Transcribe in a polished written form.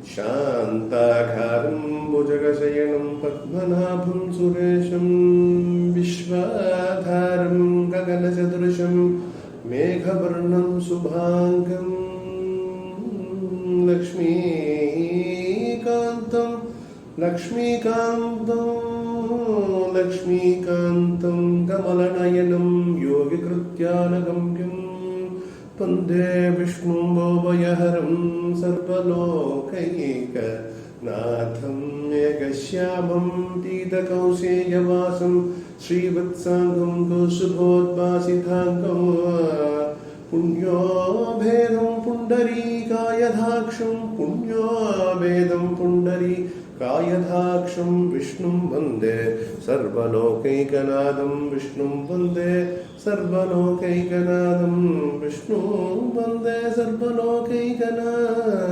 शान्ताकारं भुजगशयनं पद्मनाभं सुरेशं विश्वाधारं गगनसदृशं मेघवर्णं शुभाङ्गं लक्ष्मीकान्तं कमलनयनं योगिकृत्यानगम्यं वन्दे विष्णुं भवभयहरं सर्वलोकैकनाथं मेघश्यामं पीतकौशेयवासं श्रीवत्साङ्गं कौस्तुभोद्भासिताङ्गं पुण्योभेदं पुण्डरीकायदाक्षं पुण्डरीकायदाक्षं विष्णुं वन्दे सर्वलोकैकनाथं विष्णुं वन्दे सर्वलोकैकनाथं विष्णुं वन्दे सर्वलोकैकनाथं